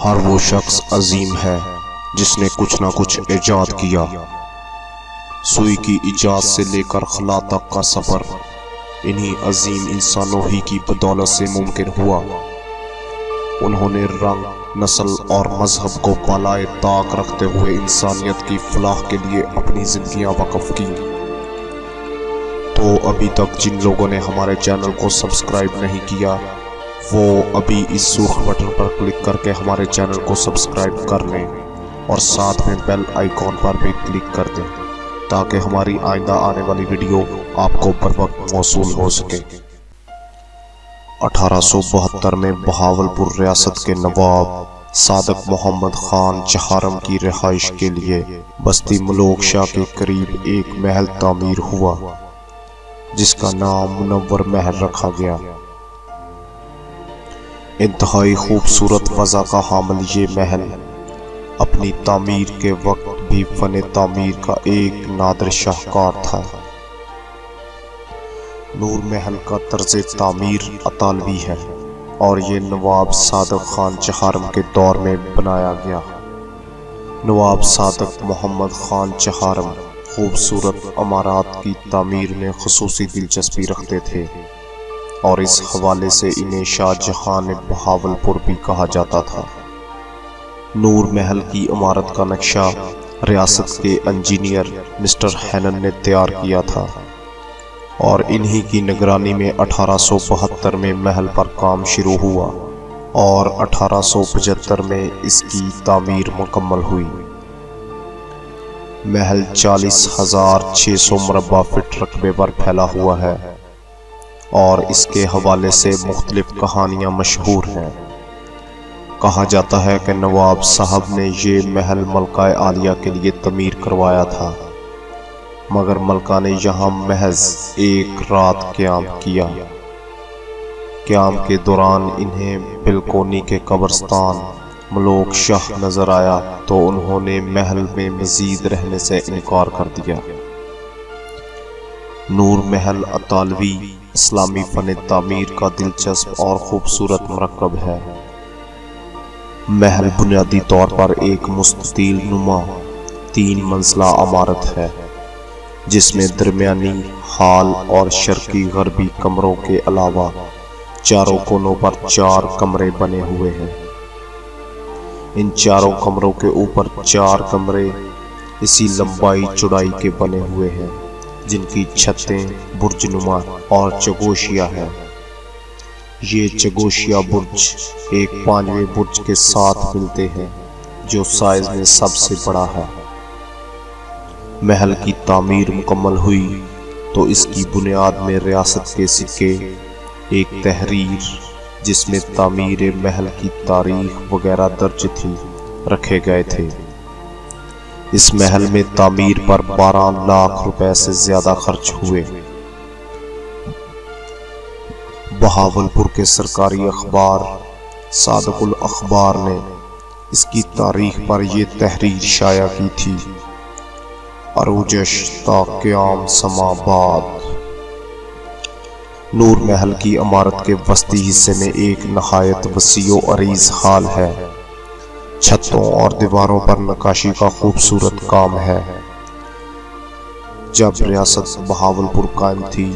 ہر وہ شخص عظیم ہے جس نے کچھ نہ کچھ ایجاد کیا۔ سوئی کی ایجاد سے لے کر خلا تک کا سفر انہی عظیم انسانوں ہی کی بدولت سے ممکن ہوا۔ انہوں نے رنگ، نسل اور مذہب کو بالائے طاق رکھتے ہوئے انسانیت کی فلاح کے لیے اپنی زندگیاں وقف کی۔ تو ابھی تک جن لوگوں نے ہمارے چینل کو سبسکرائب نہیں کیا وہ ابھی اس سرخ بٹن پر کلک کر کے ہمارے چینل کو سبسکرائب کر لیں اور ساتھ میں بیل آئیکن پر بھی کلک کر دیں تاکہ ہماری آئندہ آنے والی ویڈیو آپ کو بر وقت موصول ہو سکے۔ 1872 میں بہاولپور ریاست کے نواب صادق محمد خان چہارم کی رہائش کے لیے بستی ملوک شاہ کے قریب ایک محل تعمیر ہوا جس کا نام منور محل رکھا گیا۔ انتہائی خوبصورت فضا کا حامل یہ محل اپنی تعمیر کے وقت بھی فن تعمیر کا ایک نادر شاہکار تھا۔ نور محل کا طرز تعمیر اطالوی ہے اور یہ نواب صادق خان چہارم کے دور میں بنایا گیا۔ نواب صادق محمد خان چہارم خوبصورت عمارات کی تعمیر میں خصوصی دلچسپی رکھتے تھے اور اس حوالے سے انہیں شاہ جہاں بہاولپور بھی کہا جاتا تھا۔ نور محل کی عمارت کا نقشہ ریاست کے انجینئر مسٹر ہینن نے تیار کیا تھا اور انہی کی نگرانی میں 1872 میں محل پر کام شروع ہوا اور 1875 میں اس کی تعمیر مکمل ہوئی۔ محل 40,600 مربع فٹ رقبے پر پھیلا ہوا ہے اور اس کے حوالے سے مختلف کہانیاں مشہور ہیں۔ کہا جاتا ہے کہ نواب صاحب نے یہ محل ملکہ عالیہ کے لیے تعمیر کروایا تھا مگر ملکہ نے یہاں محض ایک رات قیام کیا۔ قیام کے دوران انہیں بلکونی کے قبرستان ملوک شاہ نظر آیا تو انہوں نے محل میں مزید رہنے سے انکار کر دیا۔ نور محل اطالوی اسلامی فن تعمیر کا دلچسپ اور خوبصورت مرکب ہے۔ محل بنیادی طور پر ایک مستطیل نما 3 منزلہ عمارت ہے جس میں درمیانی، ہال اور شرقی غربی کمروں کے علاوہ چاروں کونوں پر 4 کمرے بنے ہوئے ہیں۔ ان چاروں کمروں کے اوپر 4 کمرے اسی لمبائی چوڑائی کے بنے ہوئے ہیں جن کی چھتیں برج نما اور چگوشیا ہے۔ یہ چگوشیا برج ایک 5ویں برج کے ساتھ ملتے ہیں جو سائز میں سب سے بڑا ہے۔ محل کی تعمیر مکمل ہوئی تو اس کی بنیاد میں ریاست کے سکے، ایک تحریر جس میں تعمیر محل کی تاریخ وغیرہ درج تھی رکھے گئے تھے۔ اس محل میں تعمیر پر 12 لاکھ روپے سے زیادہ خرچ ہوئے۔ بہاولپور کے سرکاری اخبار صادق الاخبار نے اس کی تاریخ پر یہ تحریر شائع کی تھی: عروجش تا قیام سما بعد۔ نور محل کی عمارت کے وسطی حصے میں ایک نہایت وسیع و عریض ہال ہے۔ چھتوں اور دیواروں پر نقاشی کا خوبصورت کام ہے۔ جب ریاست بہاولپور قائم تھی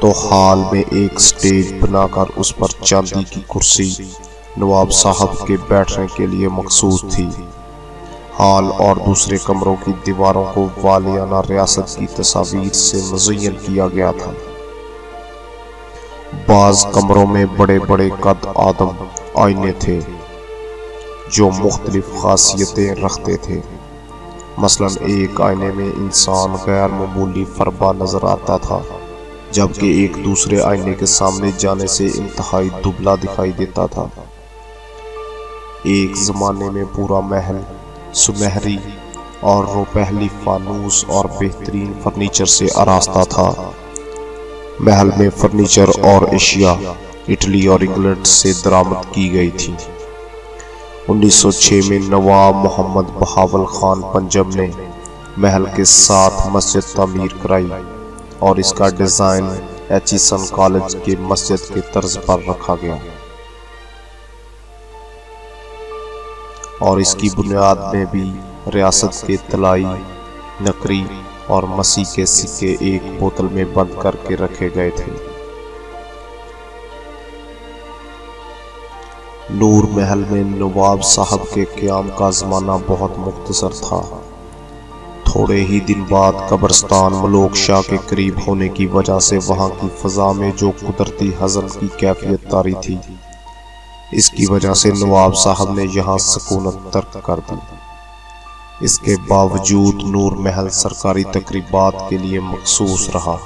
تو ہال میں ایک سٹیج بنا کر اس پر چاندی کی کرسی نواب صاحب کے بیٹھنے کے لیے مخصوص تھی۔ ہال اور دوسرے کمروں کی دیواروں کو والیانہ ریاست کی تصاویر سے مزین کیا گیا تھا۔ بعض کمروں میں بڑے بڑے قد آدم آئینے تھے جو مختلف خاصیتیں رکھتے تھے۔ مثلا ایک آئینے میں انسان غیر معمولی فربا نظر آتا تھا جبکہ ایک دوسرے آئینے کے سامنے جانے سے انتہائی دبلا دکھائی دیتا تھا۔ ایک زمانے میں پورا محل سنہری اور روپہلی فانوس اور بہترین فرنیچر سے آراستہ تھا۔ محل میں فرنیچر اور اشیاء اٹلی اور انگلینڈ سے درآمد کی گئی تھی۔ 1906 میں نواب محمد بہاول خان پنجم نے محل کے ساتھ مسجد تعمیر کرائی اور اس کا ڈیزائن ایچیسن کالج کے مسجد کے طرز پر رکھا گیا۔ اور اس کی بنیاد میں بھی ریاست کے طلائی، نقری اور مسیح کے سکے ایک بوتل میں بند کر کے رکھے گئے تھے۔ نور محل میں نواب صاحب کے قیام کا زمانہ بہت مختصر تھا۔ تھوڑے ہی دن بعد قبرستان ملوک شاہ کے قریب ہونے کی وجہ سے وہاں کی فضا میں جو قدرتی ہزن کی کیفیت طاری تھی، اس کی وجہ سے نواب صاحب نے یہاں سکونت ترک کر دی۔ اس کے باوجود نور محل سرکاری تقریبات کے لیے مخصوص رہا۔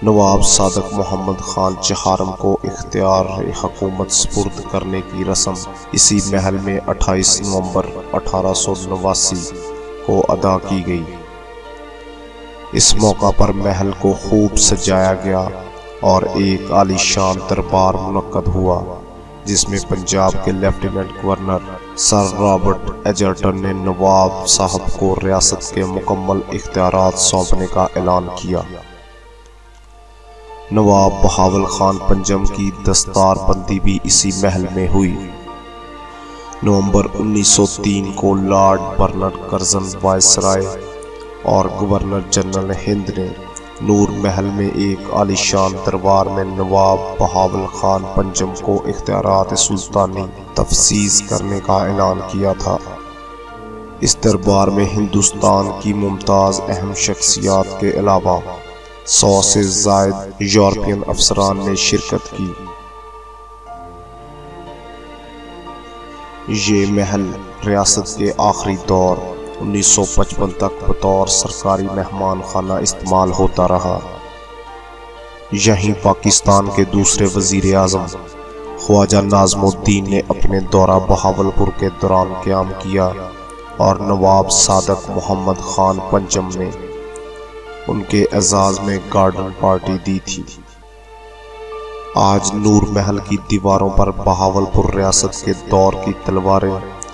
نواب صادق محمد خان چہارم کو اختیار حکومت سپرد کرنے کی رسم اسی محل میں 28 نومبر 1889 کو ادا کی گئی۔ اس موقع پر محل کو خوب سجایا گیا اور ایک عالی شان دربار منعقد ہوا، جس میں پنجاب کے lieutenant governor sir Robert Egerton نے نواب صاحب کو ریاست کے مکمل اختیارات سونپنے کا اعلان کیا۔ نواب بہاول خان پنجم کی دستار بندی بھی اسی محل میں ہوئی۔ نومبر 1903 کو لارڈ برنرڈ کرزن وائسرائے اور گورنر جنرل ہند نے نور محل میں ایک عالی شان دربار میں نواب بہاول خان پنجم کو اختیارات سلطانی تفویض کرنے کا اعلان کیا تھا۔ اس دربار میں ہندوستان کی ممتاز اہم شخصیات کے علاوہ 100 سے زائد یورپین افسران نے شرکت کی۔ یہ محل ریاست کے آخری دور 1955 تک بطور سرکاری مہمان خانہ استعمال ہوتا رہا۔ یہیں پاکستان کے دوسرے وزیر اعظم خواجہ ناظم الدین نے اپنے دورہ بہاولپور کے دوران قیام کیا اور نواب صادق محمد خان پنجم نے ان کے اعزاز میں گارڈن پارٹی دی تھی۔ آج نور محل کی دیواروں پر بہاولپور ریاست کے دور کی تلواریں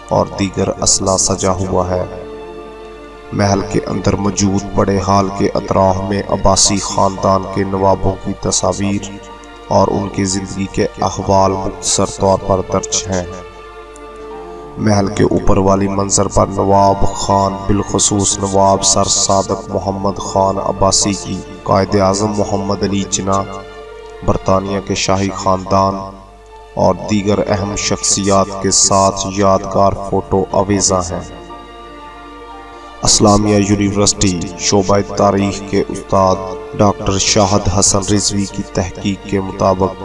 اور دیگر اسلحہ سجا ہوا ہے۔ محل کے اندر موجود بڑے ہال کے اطراف میں عباسی خاندان کے نوابوں کی تصاویر اور ان کی زندگی کے احوال مختصر طور پر درج ہیں۔ محل کے اوپر والی منظر پر نواب خان، بالخصوص نواب سر صادق محمد خان عباسی کی، قائد اعظم محمد علی جناح، برطانیہ کے شاہی خاندان اور دیگر اہم شخصیات کے ساتھ یادگار فوٹو آویزاں ہیں۔ اسلامیہ یونیورسٹی شعبہ تاریخ کے استاد ڈاکٹر شاہد حسن رضوی کی تحقیق کے مطابق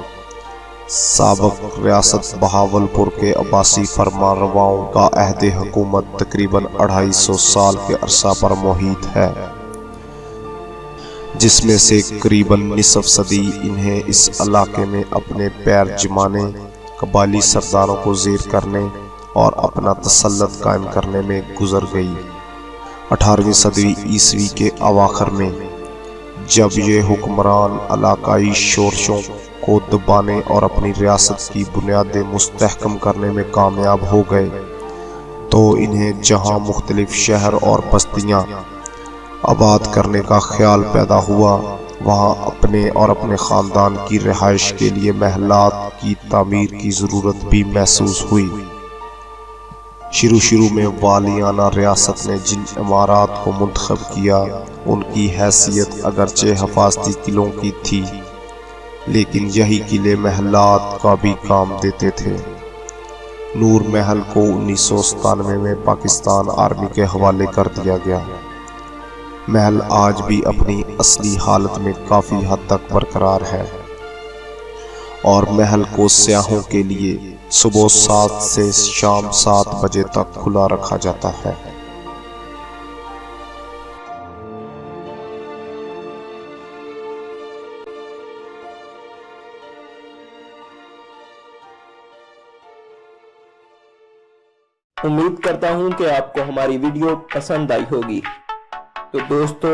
سابق ریاست بہاولپور کے عباسی فرمانرواؤں کا عہد حکومت تقریباً 250 سال کے عرصہ پر محیط ہے، جس میں سے قریباً نصف صدی انہیں اس علاقے میں اپنے پیر جمانے، قبائلی سرداروں کو زیر کرنے اور اپنا تسلط قائم کرنے میں گزر گئی۔ 18ویں صدی عیسوی کے اواخر میں جب یہ حکمران علاقائی شورشوں کو دبانے اور اپنی ریاست کی بنیادیں مستحکم کرنے میں کامیاب ہو گئے تو انہیں جہاں مختلف شہر اور بستیاں آباد کرنے کا خیال پیدا ہوا، وہاں اپنے اور اپنے خاندان کی رہائش کے لیے محلات کی تعمیر کی ضرورت بھی محسوس ہوئی۔ شروع میں والیانہ ریاست نے جن عمارات کو منتخب کیا ان کی حیثیت اگرچہ حفاظتی قلعوں کی تھی، لیکن یہی قلعے محلات کا بھی کام دیتے تھے۔ نور محل کو 1997 میں پاکستان آرمی کے حوالے کر دیا گیا۔ محل آج بھی اپنی اصلی حالت میں کافی حد تک برقرار ہے اور محل کو سیاحوں کے لیے صبح 7 سے شام 7 بجے تک کھلا رکھا جاتا ہے۔ امید کرتا ہوں کہ آپ کو ہماری ویڈیو پسند آئی ہوگی، تو دوستو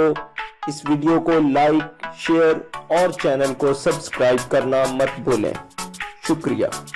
اس ویڈیو کو لائک، شیئر اور چینل کو سبسکرائب کرنا مت بھولیں۔ شکریہ۔